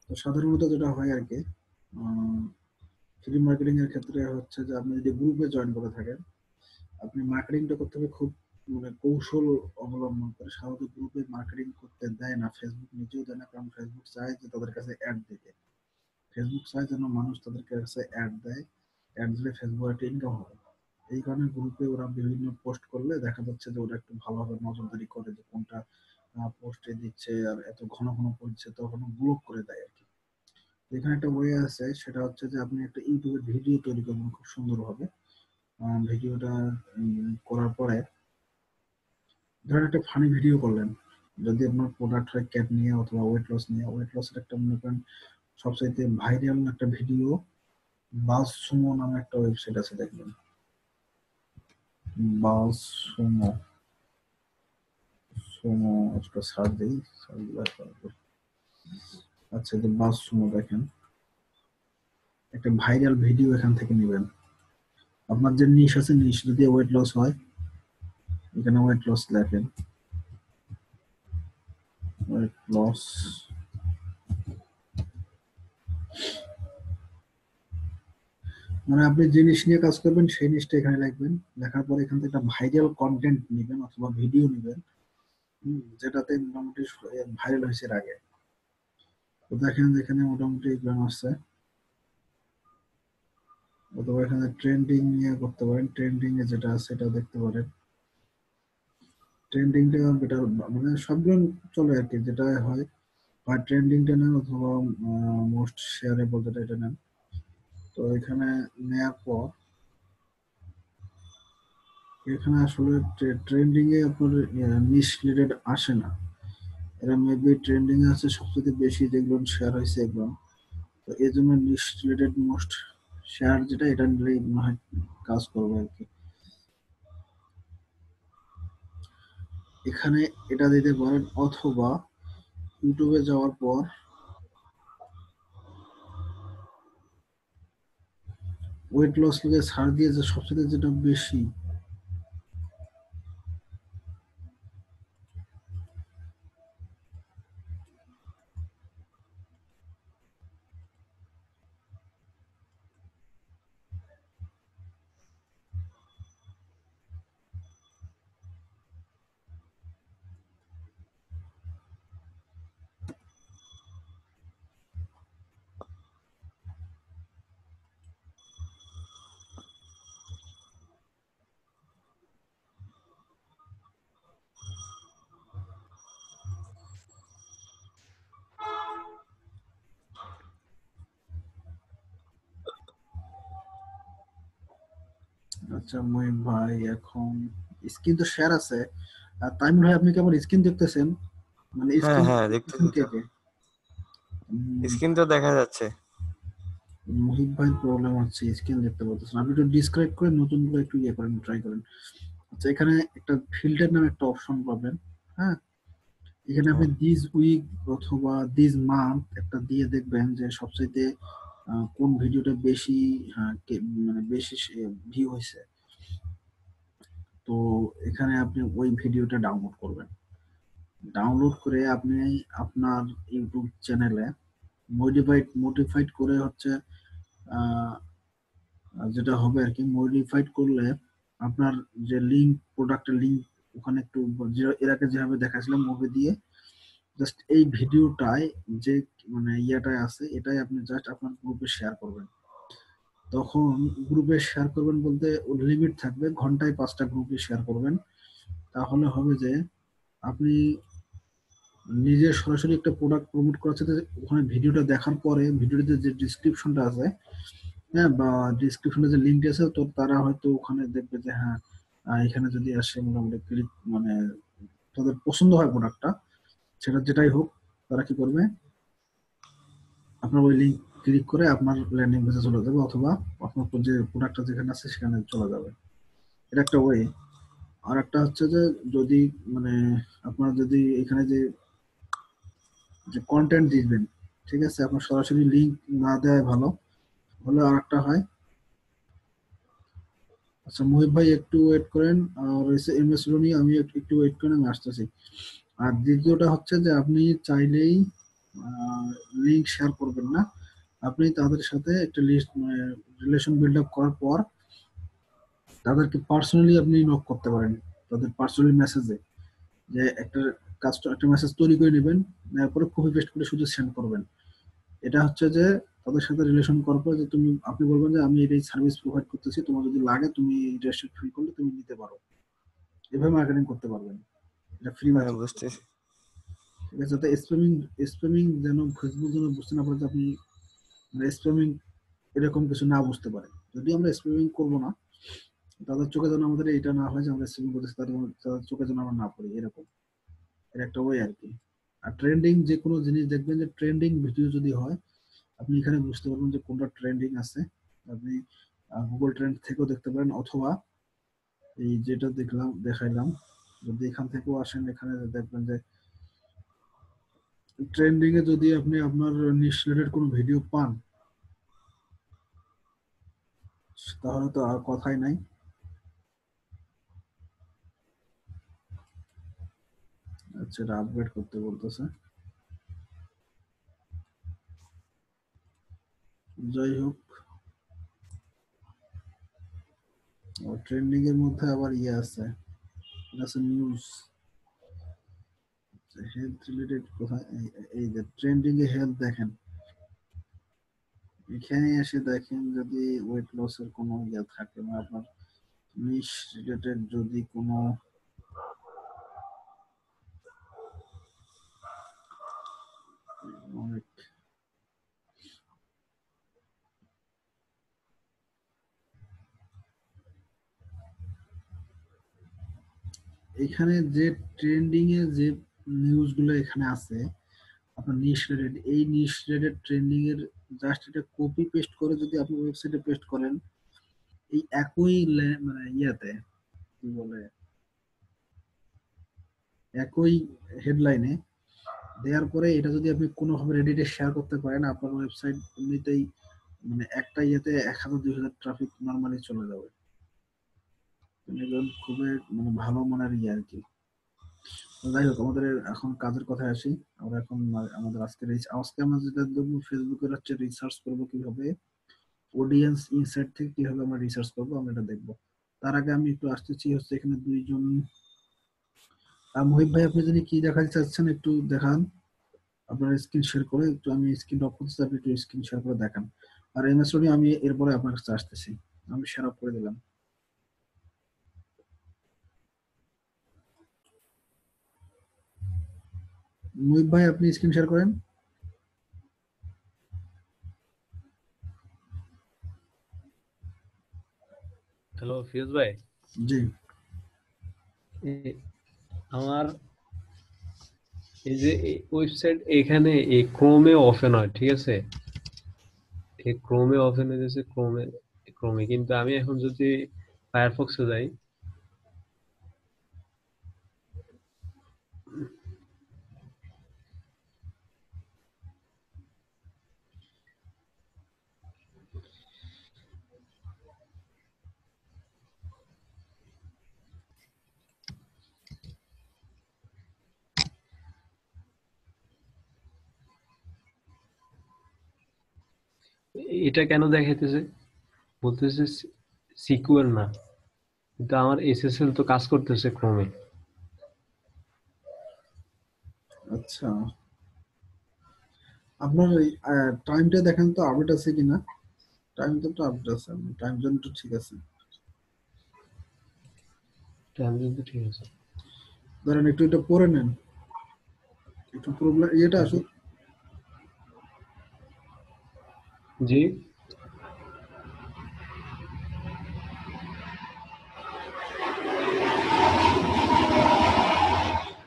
তো সাধারণত যেটা হয় আর কি, ফ্রি মার্কেটিং এর ক্ষেত্রে হচ্ছে যে আপনি যদি গ্রুপে জয়েন করে থাকেন, আপনি মার্কেটিংটা করতে হবে খুব মানে কৌশল অবলম্বন করে। সাধারণত গ্রুপে মার্কেটিং করতে দেয় না, ফেসবুক নিজেও দেয় না, কারণ ফেসবুক চায় যে তাদের কাছে অ্যাড দিতে। ফেসবুক চায় যেন মানুষ তাদের কাছে অ্যাড দেয়, অ্যাড দিলে ফেসবুক একটা ইনকাম হবে। এই কারণে গ্রুপে ওরা বিভিন্ন পোস্ট করলে দেখা যাচ্ছে যে ওরা একটু ভালোভাবে নজরদারি করে যে কোনটা পোস্টে দিচ্ছে আর এত ঘন ঘন করছে, তখন ব্লক করে দেয় আর কি। এখানে একটা ওয়ে আছে, সেটা হচ্ছে যে আপনি একটা ইউটিউবে ভিডিও তৈরি করবেন খুব সুন্দরভাবে। ভিডিওটা করার পরে ধরেন একটা ফানি ভিডিও করলেন, যদি আপনার প্রোডাক্ট হয় ক্যাট নিয়ে অথবা ওয়েট লস নিয়ে, ওয়েট লসের একটা মনে করেন সবচাইতে ভাইরাল একটা ভিডিও বাস সুমো নামে একটা ওয়েবসাইট আছে, দেখবেন বাস সুমো। সুমো একটা সার্চ দিই, আচ্ছা যে বাস সুমো দেখেন, একটা ভাইরাল ভিডিও এখান থেকে নেবেন। আপনার যে নিশ আছে, নিশ যদি ওয়েট লস হয়, এখানে ওয়েট লস লেখেন, ওয়েট লস, মানে আপনি যে জিনিস নিয়ে কাজ করবেন সেই জিনিসটা এখানে লিখবেন। লেখার পরে এখান থেকে একটা ভাইরাল কন্টেন্ট নেবেন অথবা ভিডিও নেবেন, যেটাতে মোটামুটি ভাইরাল হয়েছে এর আগে। তো দেখেন যেখানে মোটামুটি এগুলো আসছে, অথবা এখানে ট্রেন্ডিং নিয়ে করতে পারেন, ট্রেন্ডিং এ যেটা আছে সেটা দেখতে পারেন। ট্রেন্ডিংটা বেটার, মানে সবগুলো চলে আর কি, যেটা হয় হয় ট্রেন্ডিংটা নেন অথবা মোস্ট শেয়ারেবল যেটা এটা নেন। তো এখানে নেওয়ার পর এখানে আসলে ট্রেন্ডিং এ আপনার নিশ রিলেটেড আসে না, এরা মেবি ট্রেন্ডিং এ আছে সবচেয়ে বেশি যেগুলো শেয়ার হয়েছে এগুলো। তো এই জন্য নিশ রিলেটেড মোস্ট শেয়ার যেটা, এটা নিলেই মনে হয় কাজ করবে আর কি। এখানে এটা দিতে পারেন, অথবা ইউটিউবে যাওয়ার পর ওয়েট লস লিখে সার্চ দিয়ে যে সবচেয়ে যেটা বেশি, আচ্ছা মহিম ভাই, এখন স্ক্রিন তো শেয়ার আছে, আর তাইমুর ভাই আপনি কেমন স্ক্রিন দেখতেছেন? মানে হ্যাঁ স্ক্রিন হ্যাঁ, দেখতেছেন দেখতেছি কে তো। কে? উম, স্ক্রিন তো দেখা যাচ্ছে। মুহিত ভাই প্রবলেম হচ্ছে, স্ক্রিন দেখতে পাচ্ছেন। আপনি একটু ডিসক্রাইব করে নতুন করে একটু ইয়ে করেন, ট্রাই করেন। আচ্ছা এখানে একটা ফিল্টার নামে একটা অপশন পাবেন। হ্যাঁ, এখানে আপনি হ্যাঁ, দিস উইক অথবা দিস মান্থ একটা দিয়ে দেখবেন যে সবচাইতে কোন ভিডিওটা বেশি মানে বেশি ভিউ হয়েছে। তো এখানে আপনি ওই ভিডিওটা ডাউনলোড করবেন। ডাউনলোড করে আপনি আপনার ইউটিউব চ্যানেলে মডিফাইড করে হচ্ছে আহ, যেটা হবে আর কি, মডিফাইড করলে আপনার যে লিঙ্ক, প্রোডাক্টের লিঙ্ক ওখানে একটু এর আগে যেভাবে দেখাছিলাম মুভি দিয়ে, জাস্ট এই ভিডিওটায় যে মানে ইয়েটাই আছে, এটাই আপনি জাস্ট আপনার গ্রুপে শেয়ার করবেন। তখন গ্রুপে শেয়ার করবেন বলতে লিমিট থাকবে, ঘন্টায় 5টা গ্রুপে শেয়ার করবেন। তাহলে হবে যে আপনি নিজে সরাসরি একটা প্রোডাক্ট প্রমোট করার সাথে ওখানে ভিডিওটা দেখার পরে ভিডিওতে যে ডিসক্রিপশনটা আছে, হ্যাঁ, বা ডিসক্রিপশনে যে লিঙ্ক আছে, তো তারা হয়তো ওখানে দেখবে যে হ্যাঁ, এখানে যদি আসে মোটামুটি মানে তাদের পছন্দ হয় প্রোডাক্টটা, সেটা যেটাই হোক, তারা কি করবে, আপনার ওই লিঙ্ক ক্লিক করে আপনার ল্যান্ডিং পেজে চলে যাবে, অথবা আপনার যে প্রোডাক্টটা যেখানে আছে সেখানে চলে যাবে। এটা একটা ওয়ে। আর একটা হচ্ছে যে যদি মানে আপনার যদি এখানে যে যে কন্টেন্ট দিবেন, ঠিক আছে, আপনার সরাসরি লিঙ্ক না দেওয়াই ভালো। হলে আর একটা হয়। আচ্ছা মুহিব ভাই একটু ওয়েট করেন, আর এসে এম এস রনি আমি একটু ওয়েট করেন, আমি আসতেছি। আর দ্বিতীয়টা হচ্ছে যে আপনি চাইলেই লিংক শেয়ার করবেন না। আপনি তাদের সাথে একটা লিস্ট রিলেশন বিল্ড আপ করার পর তাদেরকে পার্সোনালি আপনি নক করতে পারেন, তাদের পার্সোনালি মেসেজে যে একটা মেসেজ তৈরি করে নেবেন, নেওয়ার পরে কপি পেস্ট করে শুধু সেন্ড করবেন। এটা হচ্ছে যে তাদের সাথে রিলেশন করার পর যে আপনি বলবেন যে আমি এই সার্ভিস প্রোভাইড করতেছি, তোমার যদি লাগে তুমি ইন্টারেস্টেড ফিল করলে তুমি নিতে পারো। এভাবে মার্কেটিং করতে পারবেন, এটা ফ্রি হ্যাঁ, ম্যাথড। বুঝতেছি। ঠিক আছে, যাতে স্প্যামিং স্প্যামিং যেন ফেসবুক যেন বুঝতে না পারে যে আপনি স্প্যামিং এরকম কিছু না বুঝতে পারে। যদি আমরা স্প্যামিং করবো না, তাদের চোখে যেন আমাদের এটা না হয় যে আমরা স্প্যামিং করতেছি, তাদের চোখে যেন আমরা না পড়ি, এরকম এর একটা ওয়ে আর কি। আর ট্রেন্ডিং যে কোনো জিনিস দেখবেন যে ট্রেন্ডিং ভিডিও যদি হয়, আপনি এখানে বুঝতে পারবেন যে কোনটা ট্রেন্ডিং আছে। আপনি গুগল ট্রেন্ড থেকেও দেখতে পারেন, অথবা এই যেটা দেখাইলাম, যদি এখান থেকেও আসেন, এখানে দেখবেন যে ট্রেন্ডিং এ যদি আপনি আপনার নিশ রিলেটেড কোনো ভিডিও পান, তাহলে তো আর কথাই নাই। আচ্ছা, এটা আপগ্রেড করতে বলতেছে। যাই হোক, ট্রেন্ডিং এর মধ্যে আবার ইয়ে আছে, এটা আছে নিউজ, হেলথ রিলেটেড কোথায়, এই যে ট্রেন্ডিং এ হেলথ দেখেন, এখানে এসে দেখেন যদি ওয়েট লসের কোনো ইয়ে থাকে বা আপনার নিশ রিলেটেড যদি কোনো অনেক, এখানে যে ট্রেন্ডিং এ যে নিউজ গুলো এখানে আছে, আপনার নিশ রিলেটেড, এই নিশ রিলেটেড ট্রেন্ডিং এর জাস্ট এটা কপি পেস্ট করে যদি আপনি ওয়েবসাইটে পেস্ট করেন, এই একই মানে ইয়াতে কি বলে, একই হেডলাইনে দেওয়ার পরে এটা যদি আপনি কোনোভাবে রেডিটে শেয়ার করতে পারেন, আপনার ওয়েবসাইট এমনিতেই মানে একটা ইয়েতে 1000-2000 ট্রাফিক নর্মালি চলে যাবে। খুবই মানে ভালো মানের ইয়ে আর কি। যাই হোক, আমাদের এখন কাজের কথায় আসি। আমরা এখন আমাদের আজকে আমরা যেটা দেখবো, ফেসবুকের হচ্ছে রিসার্চ করবো কিভাবে, অডিয়েন্স ইনসাইট থেকে কিভাবে আমরা রিসার্চ করবো, আমরা এটা দেখবো। তার আগে আমি একটু আসতেছি হচ্ছে এখানে দুইজন। মুহিব ভাই, আপনি যদি কি দেখাতে চাচ্ছেন একটু দেখান, আপনার স্ক্রিন শেয়ার করে একটু, আমি স্ক্রিন অফ করতেছি, আপনি একটু স্ক্রিন শেয়ার করে দেখান। আর এমএস রনি, আমি এরপরে আপনার কাছে আসতেছি, আমি শেয়ার অফ করে দিলাম। মুহিব ভাই, আপনি স্ক্রিন শেয়ার করেন। হ্যালো ফিরোজ ভাই, জি। আমার এই যে ওয়েবসাইট এখানে এই ক্রোমে ওপেন হয়, ঠিক আছে, এই ক্রোমে ওপেন হয়েছে, ক্রোমে ক্রোমে কিন্তু আমি এখন যদি ফায়ারফক্সে যাই, এটা কেন দেখাইতেছে, বলতেছে সিকিউর না, কিন্তু আমার এসএসএল তো কাজ করতেছে ক্রোমে। আচ্ছা, আপনার টাইমটা দেখেন তো আপডেট আছে কিনা। টাইম তো আপডেট আছে, টাইম জোন তো ঠিক আছে। টাইম কিন্তু ঠিক আছে। ধরেন একটু এটা পরে নেন, একটু প্রবলেম ইয়েটা আসুক। জি,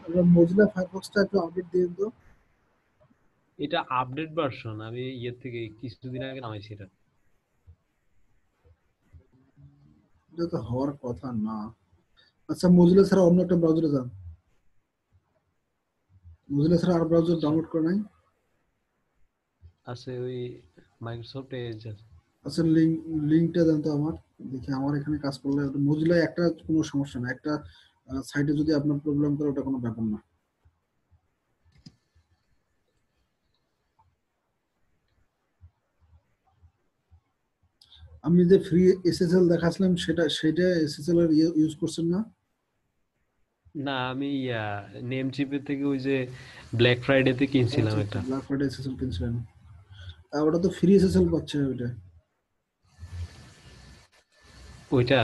আপনার মজিলা ফায়ারফক্সটা একটু আপডেট দিয়ে দিন তো। এটা আপডেট ভার্সন, আমি ইয়ের থেকে কিছুদিন আগে নামাইছি এটা। এটা তো হওয়ার কথা না। আচ্ছা, মজিলা ছাড়া অন্য একটা ব্রাউজারে যান, মজিলা ছাড়া আর ব্রাউজার ডাউনলোড করে নাই। আছে ওই মাইক্রোসফট এজ আছে। আচ্ছা, লিঙ্কটা দেন তো আমার, দেখি আমার এখানে কাজ করলে। মজিলা একটা কোনো সমস্যা না, একটা সাইটে যদি আপনার প্রবলেম করে ওটা কোনো ব্যাপার না। আমি যে ফ্রি এসএসএল দেখাচ্ছিলাম সেটা এসএসএল এর ইউজ করছেন না? না, আমি নেম চিপের থেকে ওই যে ব্ল্যাক ফ্রাইডেতে কিনছিলাম আচ্ছা আচ্ছা, একটা। ব্ল্যাক ফ্রাইডে এসএসএল কিনছিলেন। ওটা তো ফ্রি এসএসএল পাচ্ছে ওইটা। ওইটা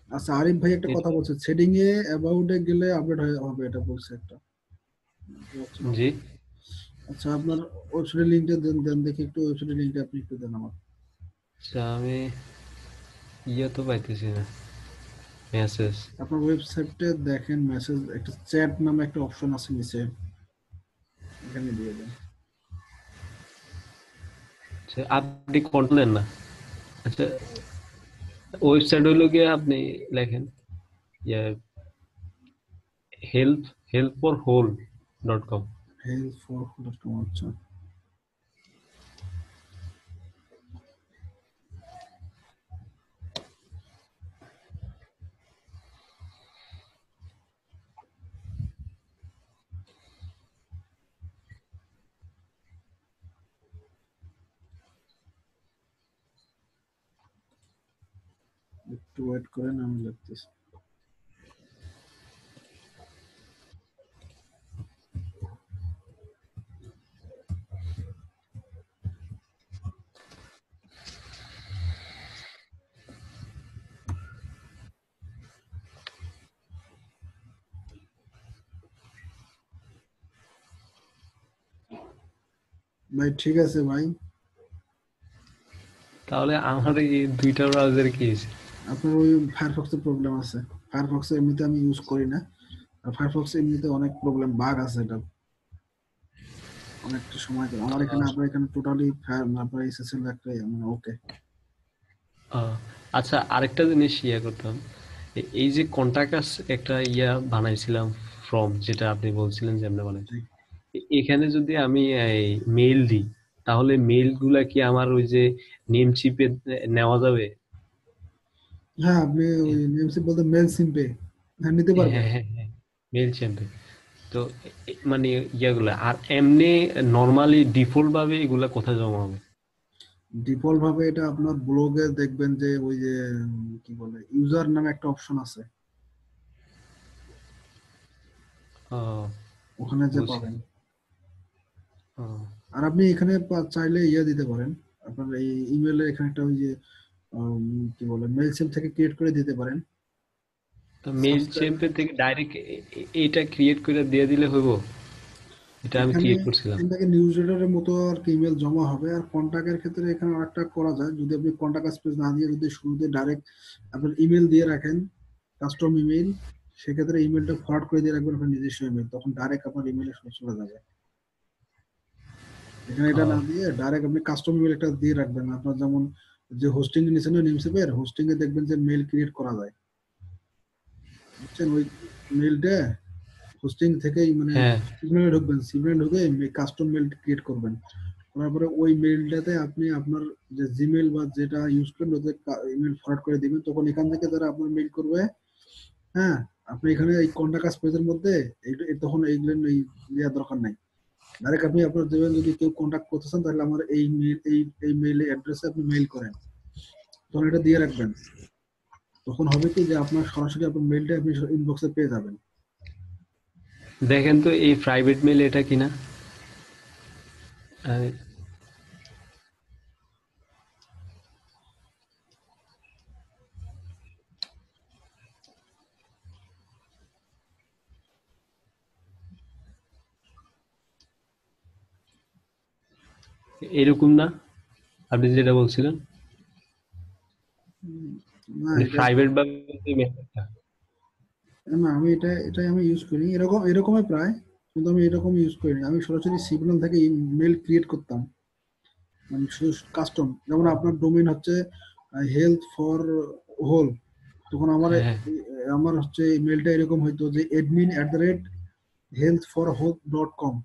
আচ্ছা, আরিফ ভাই একটা কথা এটা- বলছে, সেটিং এ অ্যাবাউট এ গেলে আপডেট হবে, এটা বলছে একটা। জি। আচ্ছা, আপনার ওয়েবসাইটের লিঙ্কটা দেন, দেন দেখি একটু, ওয়েবসাইটের লিঙ্কটা আপনি একটু দেন আমার। আচ্ছা, আমি তো পাইতেছি না মেসেজ। আপনার ওয়েবসাইটে দেখেন, মেসেজ একটা চ্যাট নামে একটা অপশন আছে নিচে, এখানে দিয়ে দেন। আচ্ছা, আপনি করলেন না? আচ্ছা, ওয়েবসাইট হইলো গিয়ে আপনি লেখেন ইয়ে help help for whole .com। Help for dot com, আচ্ছা। একটু ওয়েট করেন, আমি লিখতেছি। ভাই ঠিক আছে ভাই। তাহলে আমার এই দুইটা ব্রাউজার কি হয়েছে? আপনার ওই ফায়ারফক্সের প্রবলেম আছে। ফায়ারফক্স এমনিতে আমি ইউজ করি না, আর ফায়ারফক্স এমনিতে অনেক প্রবলেম, বাগ আছে এটা, অনেকটা সময় ধরে। আমার এখানে, আপনার এখানে টোটালি আপনার এসএসএল একটা মানে ওকে। আহ, আচ্ছা, আরেকটা জিনিস করতাম। এই যে কন্টাকাস একটা বানাইছিলাম, ফর্ম যেটা আপনি বলছিলেন যে আমরা বানাই, এখানে যদি আমি এই মেইল দিই, তাহলে মেইল গুলা কি আমার ওই যে নেম চিপে নেওয়া যাবে? হ্যাঁ, আপনি ওই নেমসিপ বলতে মেল সিম্পে, হ্যাঁ নিতে পারবেন। হ্যাঁ, হ্যাঁ, হ্যাঁ, মেইল চিপে। তো মানে ইয়াগুলা আর এমনি নর্মালি ডিফল্ট ভাবে এগুলা কোথায় জমা হবে? ডিফল্ট ভাবে এটা আপনার ব্লগে দেখবেন যে ওই যে কি বলে, ইউজার নামে একটা অপশন আছে, আহ, ওখানে যে বুঝছি। পাবেন। আহ, আর আপনি এখানে চাইলে ইয়ে দিতে পারেন, আপনার এই ইমেলে এখানে একটা ওই যে কি বলে, মেল সিম থেকে ক্রিয়েট করে দিতে পারেন। তো মেইল সাবস্ক্রাইব, চিপে থেকে ডাইরেক্ট এইটা ক্রিয়েট করে দিয়ে দিলে হইব? এটা আমি এখানে ক্রিয়েট করছিলাম। এখানে নিউজ লেটারের মতো আর কি ইমেল জমা হবে। আর কন্টাক্টের ক্ষেত্রে এখানে আরেকটা করা যায়, যদি আপনি কন্টাক্ট স্পেস না দিয়ে যদি শুরুতে ডাইরেক্ট আপনার ইমেল দিয়ে রাখেন, কাস্টম ইমেল, সেক্ষেত্রে ইমেলটা ফরওয়ার্ড করে দিয়ে রাখবেন আপনার নিজস্ব ইমেল, তখন ডাইরেক্ট আপনার ইমেলে চলে যাবে। এখানে এটা না আহ, দিয়ে ডাইরেক্ট আপনি কাস্টম ইমেল একটা দিয়ে রাখবেন। আপনার যেমন যে হোস্টিং এ নিছেন নিমসেপের হোস্টিং এ দেখবেন যে মেল ক্রিয়েট করা যায়, বুঝছেন? ওই মেলটা হোস্টিং থেকেই মানে হ্যাঁ, সিগন্যালে ঢুকবেন, সিগন্যালে ঢুকে কাস্টম মেল ক্রিয়েট করবেন। করার পরে ওই মেইলটাতে আপনি আপনার যে জিমেল বা যেটা ইউজ করেন ওদের ইমেল ফরওয়ার্ড করে দিবেন, তখন এখান থেকে যারা আপনার মেইল করবে, হ্যাঁ, আপনি এখানে এই কন্টাক্ট পেজের মধ্যে তখন এইগুলো এই দেওয়ার দরকার নাই। ডাইরেক্ট আপনি আপনার দেবেন, যদি কেউ কন্টাক্ট করতে চান তাহলে আমার এই মেইল, এই মেইল অ্যাড্রেসে আপনি মেইল করেন, তখন এটা দিয়ে রাখবেন। তখন হবে কি যে আপনার সরাসরি আপনার মেইলটা আপনি ইনবক্সে পেয়ে যাবেন। দেখেন তো এই প্রাইভেট মেল এটা কিনা। আহ, এরকম না, আপনি যেটা বলছিলেন, উম, না মানে এটা, প্রাইভেট ভাবে যে মেলটা। না আমি এটা আমি ইউজ করি, এরকমই প্রায়, কিন্তু আমি এরকম ইউজ করিনি। আমি সরাসরি সিগন্যাল থেকে মেল ক্রিয়েট করতাম, মানে শুধু কাস্টম। যেমন আপনার ডোমেইন হচ্ছে হেলথ ফর হোল, তখন আমার হ্যাঁ, আমার হচ্ছে মেলটা এরকম হইতো যে admin@healthforhope.com,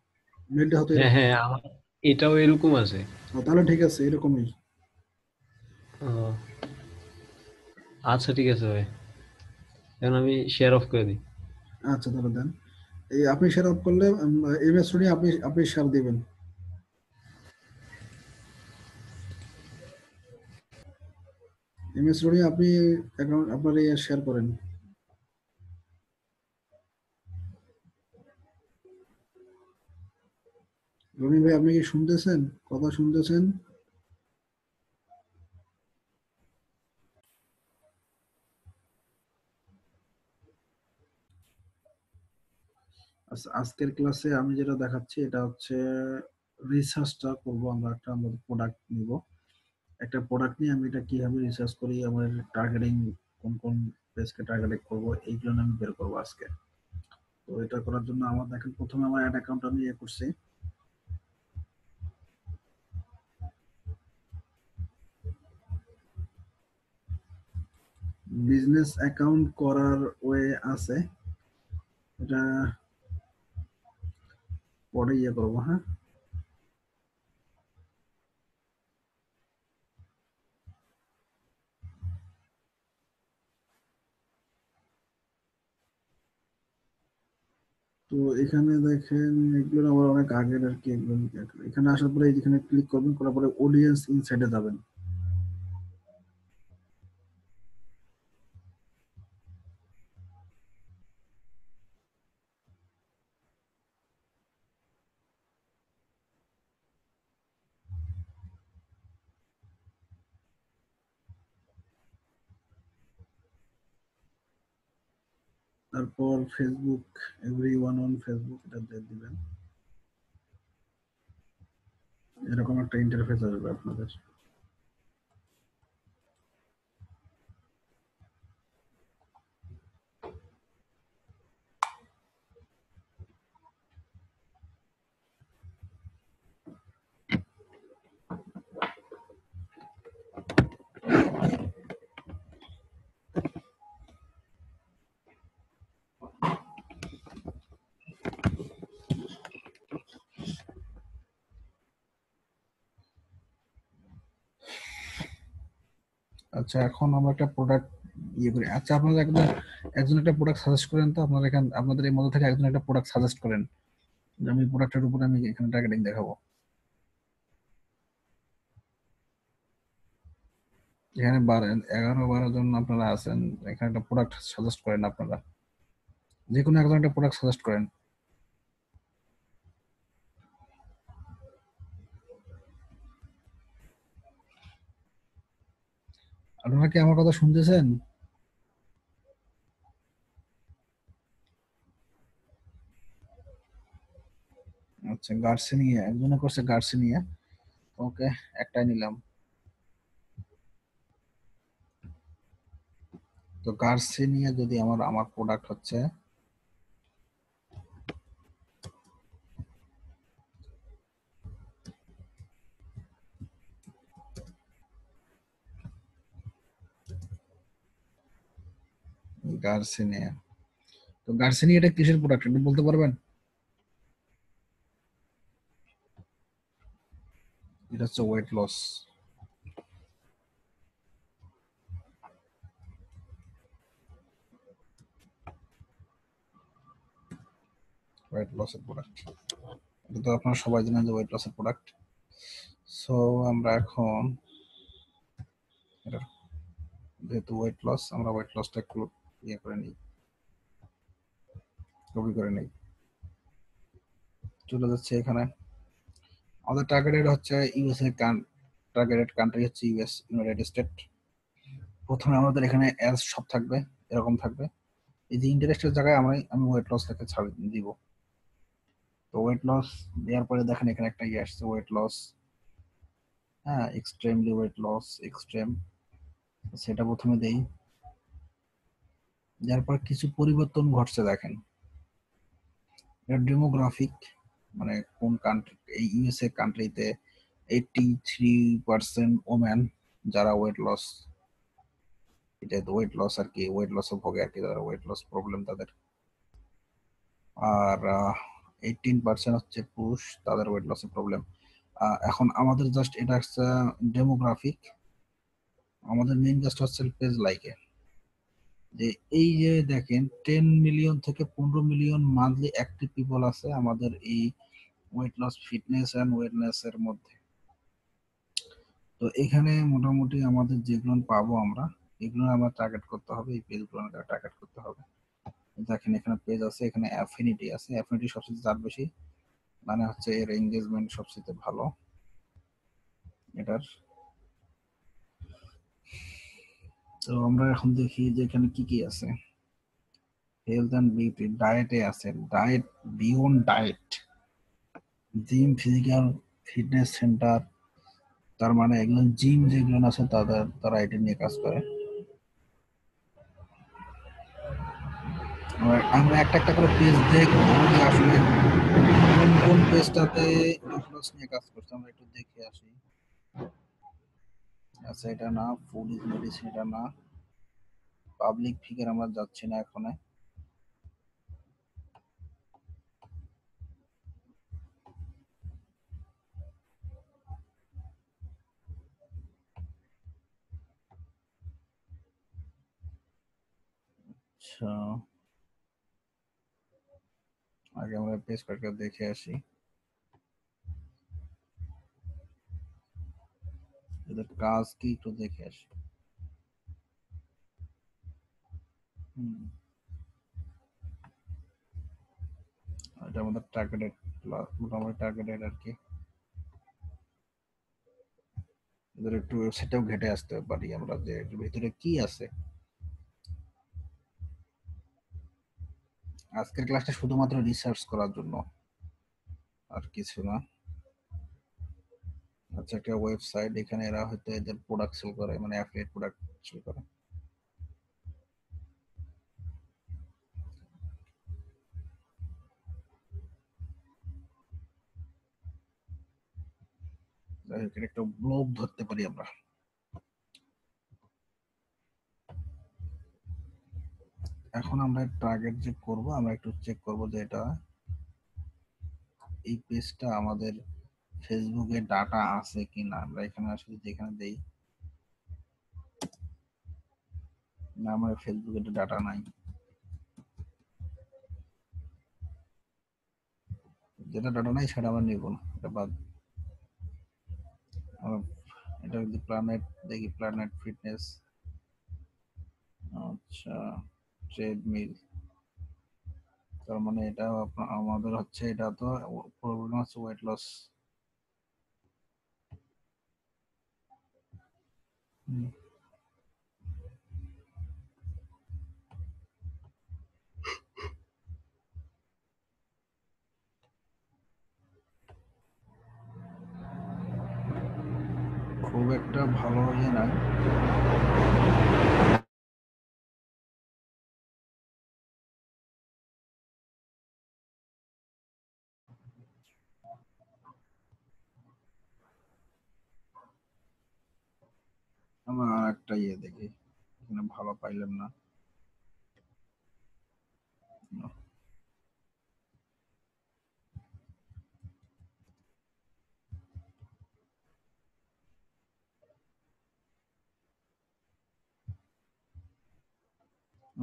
মেলটা হতো হ্যাঁ, এরকম। হ্যাঁ, আমার এটাও এরকম আছে। তাহলে ঠিক আছে, এরকমই। আহ, আচ্ছা, ঠিক আছে ভাই, এখন আমি শেয়ার অফ করে দিই। আচ্ছা তাহলে দেন। এই আপনি শেয়ার আপ করলে এমএস আপনি আপনি শেয়ার দিবেন। এমএস রনি, আপনি অ্যাকাউন্ট আপনার শেয়ার করেন। রনি ভাই, আপনি কি শুনতেছেন? কথা শুনতেছেন? আচ্ছা, আজকের ক্লাসে আমি যেটা দেখাচ্ছি এটা হচ্ছে রিসার্চটা করব। আমরা একটা আমাদের প্রোডাক্ট নিব, একটা প্রোডাক্ট নিয়ে আমি এটা কিভাবে রিসার্চ করি, আমার টার্গেটিং কোন কোন পেজকে টার্গেটিং করব, এইগুলো আমি বের করবো আজকে। তো এটা করার জন্য আমার দেখেন, প্রথমে আমার অ্যাড অ্যাকাউন্ট আমি করছি। বিজনেস অ্যাকাউন্ট করার ওয়ে আছে, এটা পরে করবো। হ্যাঁ, তো এখানে দেখেন এগুলো আবার অনেক আগের আর কি। এগুলো এখানে আসার পরে এখানে ক্লিক করবেন, করার পরে অডিয়েন্স ইনসাইডে যাবেন। তারপর Facebook, every one on Facebook, এটা দিয়ে দিবেন। এরকম একটা ইন্টারফেস আসবে আপনাদের। আচ্ছা, এখন আমরা একটা প্রোডাক্ট করি। আচ্ছা, আপনারা একজন একজন একটা প্রোডাক্ট সাজেস্ট করেন তো। আপনারা এখানে আপনাদের এই মধ্যে থেকে একজন একটা প্রোডাক্ট সাজেস্ট করেন, যে আমি প্রোডাক্টের উপরে আমি এখানে টার্গেটিং দেখাবো। এখানে 11-12 জন আপনারা আছেন, এখানে একটা প্রোডাক্ট সাজেস্ট করেন। আপনারা যে কোনো একজন একটা প্রোডাক্ট সাজেস্ট করেন। আপনারা কি আমার কথা শুনতেছেন? আচ্ছা, গার্সিনিয়া একজনে করছে, গার্সিনিয়া। ওকে, একটাই নিলাম। তো গার্সিনিয়া যদি আমার আমার প্রোডাক্ট হচ্ছে গার্সিনিয়া। তো গার্সিনিয়া এটা কিসের প্রোডাক্ট একটু বলতে পারবেন? এটা হচ্ছে ওয়েট লস। ওয়েট লসের প্রোডাক্ট, এটা তো আপনারা সবাই জানেন যে ওয়েট লসের প্রোডাক্ট। সো আমরা এখন এটা, যেহেতু ওয়েট লস, আমরা ওয়েট লসটা একটু করে নিই, কপি করে নিই। চলে যাচ্ছে এখানে। আমাদের টার্গেটেড হচ্ছে ইউএসএ, টার্গেটেড কান্ট্রি হচ্ছে ইউএস, ইউনাইটেড স্টেট। প্রথমে আমাদের এখানে অ্যাজ সব থাকবে, এরকম থাকবে। এই যে ইন্টারেস্টের জায়গায় আমি ওয়েট লস লেখা ছাড় দিব। তো ওয়েট লস দেওয়ার পরে দেখেন এখানে একটা আসছে, ওয়েট লস। হ্যাঁ, এক্সট্রিমলি ওয়েট লস, এক্সট্রিম, সেটা প্রথমে দেই। যার পর কিছু পরিবর্তন ঘটছে দেখেন। এটা ডেমোগ্রাফিক, মানে কোন কান্ট্রি, এই ইউএসএ কান্ট্রিতে 83% ওমেন যারা ওয়েট লস, এটা ওয়েট লস আর কি, ওয়েট লসে ভোগে আর কি, যারা ওয়েট লস প্রবলেম তাদের। আর 18% হচ্ছে পুরুষ, তাদের ওয়েট লসের প্রবলেম। এখন আমাদের জাস্ট এটা হচ্ছে ডেমোগ্রাফিক। আমাদের মেইন জাস্ট হচ্ছে পেজ লাইকে, যে এই যে দেখেন 10 মিলিয়ন থেকে 15 মিলিয়ন মান্থলি অ্যাক্টিভ পিপল আছে আমাদের এই weight loss, fitness and wellness এর মধ্যে। তো এখানে মোটামুটি আমাদের যেগুলো পাবো আমরা, এগুলো আমরা টার্গেট করতে হবে, এই পেজগুলো টার্গেট করতে হবে। দেখেন এখানে পেজ আছে, এখানে অ্যাফিনিটি আছে, অ্যাফিনিটি সবচেয়ে যার বেশি মানে হচ্ছে এর এঙ্গেজমেন্ট সবচেয়ে ভালো এটার। তো আমরা এখন দেখি যে এখানে কি কি আছে। হেলথ অ্যান্ড বিউটি, ডায়েটে আছে, diet, beyond diet, gym, physical fitness centre, তার মানে এগুলো জিম যেগুলো আছে তারা এটা নিয়ে কাজ করে। আমরা একটা একটা করে পেজ দেখবো যে আসলে কোন কোন পেজটাতে ইনফ্লুয়েন্স নিয়ে কাজ করছে, আমরা একটু দেখে আসি। আচ্ছা এটা না, ফুড ইজ মেডিসিন এটা না, পাবলিক ফিগার আমরা যাচ্ছি না এখন। আচ্ছা আগে আমরা পেজ কয়েকটা দেখে আসি, এদের কাজ কি একটু দেখে আসি। হুম, এটা আমাদের টার্গেটেড, মোটামুটি টার্গেটেড আর কি। এদের একটু ওয়েবসাইটেও ঘেটে আসতে পারি আমরা যে এর ভিতরে কি আছে। আজকের ক্লাসটা শুধুমাত্র রিসার্চ করার জন্য, আর কিছু না। আচ্ছা একটা ওয়েবসাইট, এখানে এরা হয়তো এদের প্রোডাক্ট সেল করে, মানে অ্যাফিলিয়েট প্রোডাক্ট সেল করে। যাই হোক, এটা একটা ব্লগ ধরতে পারি আমরা। এখন আমরা টার্গেট যে করব, আমরা একটু চেক করব যে এটা, এই পেজটা আমাদের ফেসবুকে ডাটা আছে কিনা। আমরা এখানে আসলে যেখানে দেই না, আমার ফেসবুকে ডাটা নাই, যেটা ডাটা নাই সেটা আমরা নিব না, এটা বাদ। এটা যদি প্ল্যানেট দেখি, প্ল্যানেট ফিটনেস, আচ্ছা ট্রেডমিল, তার মানে এটা আমাদের হচ্ছে, এটা তো প্রবলেম আছে ওয়েট লস। খুব একটা ভালো ইয়ে নাই। আমরা আর একটা ইয়ে দেখি, এখানে ভালো পাইলাম না।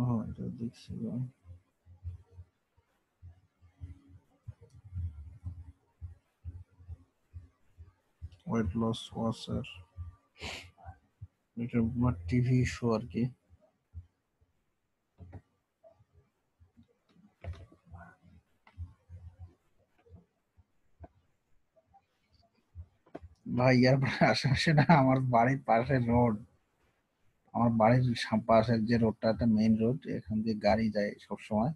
ও এটা দেখছি, ওয়েট লস ওয়াচার, এটা টিভি শো আর কি। ভাই ইয়ার আশেপাশে না, আমার বাড়ির পাশে রোড, আমার বাড়ির পাশের যে রোডটা, একটা মেইন রোড, এখান দিয়ে গাড়ি যায় সব সময়।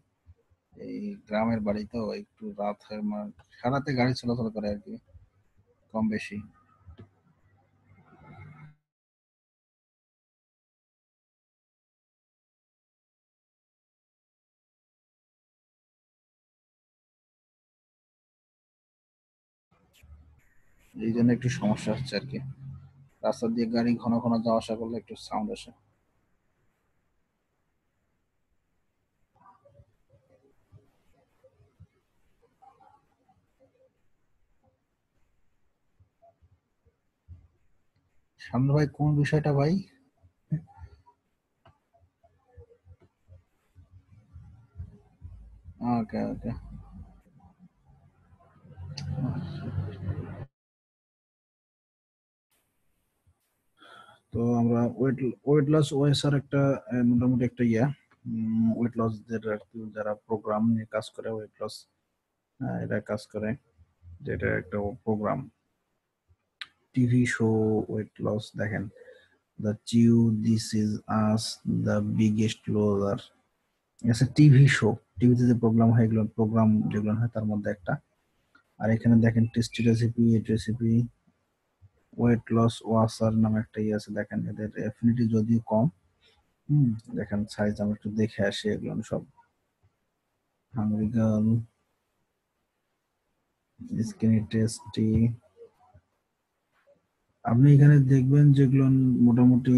এই গ্রামের বাড়ি তো একটু রাত হয়, মানে সারাতে গাড়ি চলাচল করে আর কি, কম বেশি। এই জন্য একটু সমস্যা হচ্ছে আর কি, রাস্তা দিয়ে গাড়ি ঘন ঘন যাওয়া আসা করলে একটু সাউন্ড আসে। সামনে ভাই কোন বিষয়টা ভাই? ওকে ওকে। ওয়েট লস ওএসআর একটা মোটামুটি একটা ওয়েট লস যারা প্রোগ্রাম নিয়ে কাজ করে, ওয়েট লস এরা কাজ করে, যেটা একটা program TV show weight loss. দেখেন, The Chew, This Is Us, The Biggest Loser, আছে টিভি শো, টিভিতে যে প্রোগ্রাম হয় এগুলো প্রোগ্রাম যেগুলো হয় তার মধ্যে একটা। আর এখানে দেখেন টেস্টি রেসিপি, এট রেসিপি, ওয়েট লস ওয়াসার নামে একটা আছে। দেখেন এদের অ্যাফিনিটি যদিও কম। দেখেন সাইজ আমরা একটু দেখে আসি এগুলো সব। হাংরি গার্ল, স্কিনি টেস্টি, আপনি এখানে দেখবেন যেগুলো মোটামুটি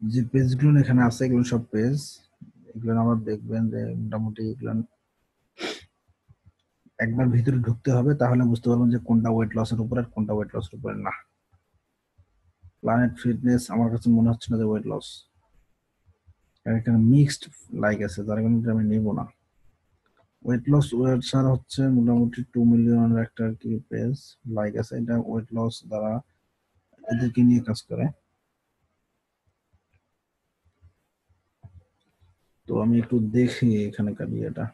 যে পেজগুলো এখানে আছে এগুলো সব পেজ, এগুলো আমার দেখবেন যে মোটামুটি এগুলো একবার ভিতরে ঢুকতে হবে, তাহলে বুঝতে পারবেন যে কোনটা ওয়েট লসের উপর আর কোনটা ওয়েট লসের উপরে না। প্ল্যানেট ফিটনেস আমার কাছে মনে হচ্ছে না যে ওয়েট লস, এখানে মিক্সড লাইক আছে, যার কারণে আমি নিব না। ওয়েট লস ওয়েবসার হচ্ছে মোটামুটি 2 মিলিয়নের একটা কি পেজ লাইক আছে, এটা ওয়েট লস দ্বারা এদেরকে নিয়ে কাজ করে। তো আমি একটু দেখি এখানকার ইয়েটা,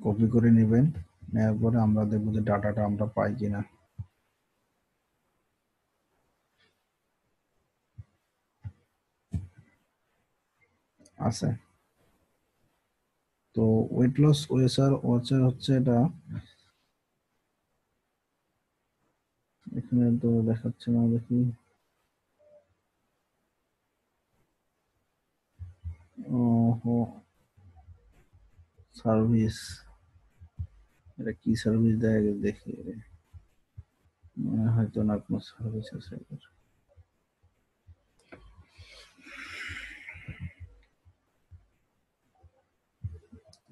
কপি করে নেবেন, নেওয়ার পরে আমরা দেখবো যে ডাটাটা আমরা পাই কিনা। আছে। তো ওয়েট লস ওয়াচার হচ্ছে এটা, এখানে তো দেখাচ্ছে না, দেখি। ওহো, সার্ভিস, এটা কি সার্ভিস দেয় আগে দেখি। হয়তো না কোনো সার্ভিস আছে এটার।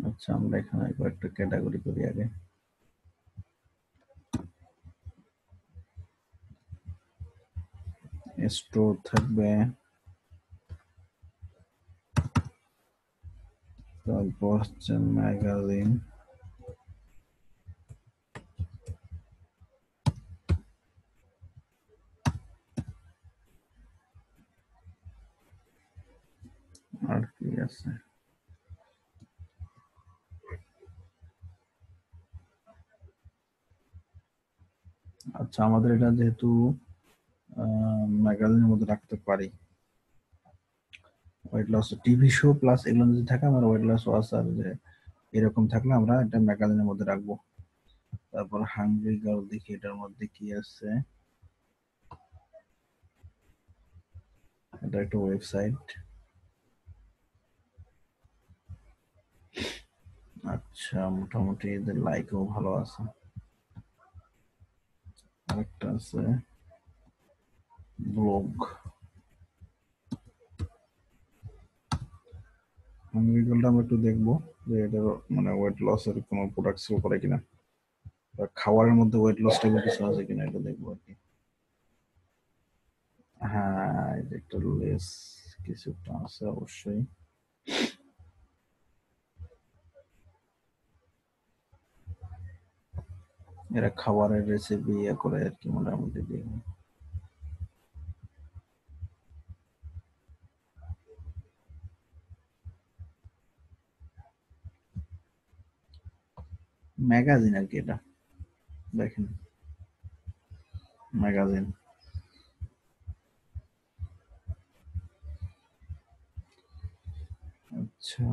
আচ্ছা, আমরা এখানে কয়েকটা ক্যাটাগরি করি আগে। স্টোর থাকবে, তারপর হচ্ছে ম্যাগাজিন, আর কি আছে, আচ্ছা আমাদের এটা যেহেতু ম্যাগাজিনের মধ্যে রাখতে পারি, weight loss TV show plus এগুলো যদি থাকে, আমার ওয়েট লস ওয়াচার যে এরকম থাকলে আমরা এটা ম্যাগাজিনের মধ্যে রাখবো। তারপর হাংরি গার্ল, দেখি এটার মধ্যে কি আছে। এটা একটা ওয়েবসাইট। আচ্ছা, মোটামুটি এদের লাইকও ভালো আছে। আরেকটা আছে ব্লগ। হাংরি গার্লটা আমরা একটু দেখবো যে এটার মানে ওয়েট লসের কোনো প্রোডাক্ট সেল করে কিনা, খাবারের মধ্যে ওয়েট লস টাইপের কিছু আছে কিনা এটা দেখবো আর কি। হ্যাঁ, এটা একটা লেস কিছুটা আছে অবশ্যই। এরা খাবারের রেসিপি ইয়ে করে আর কি, মোটামুটি দিয়ে। ম্যাগাজিন আর কি, এটা দেখেন ম্যাগাজিন। আচ্ছা,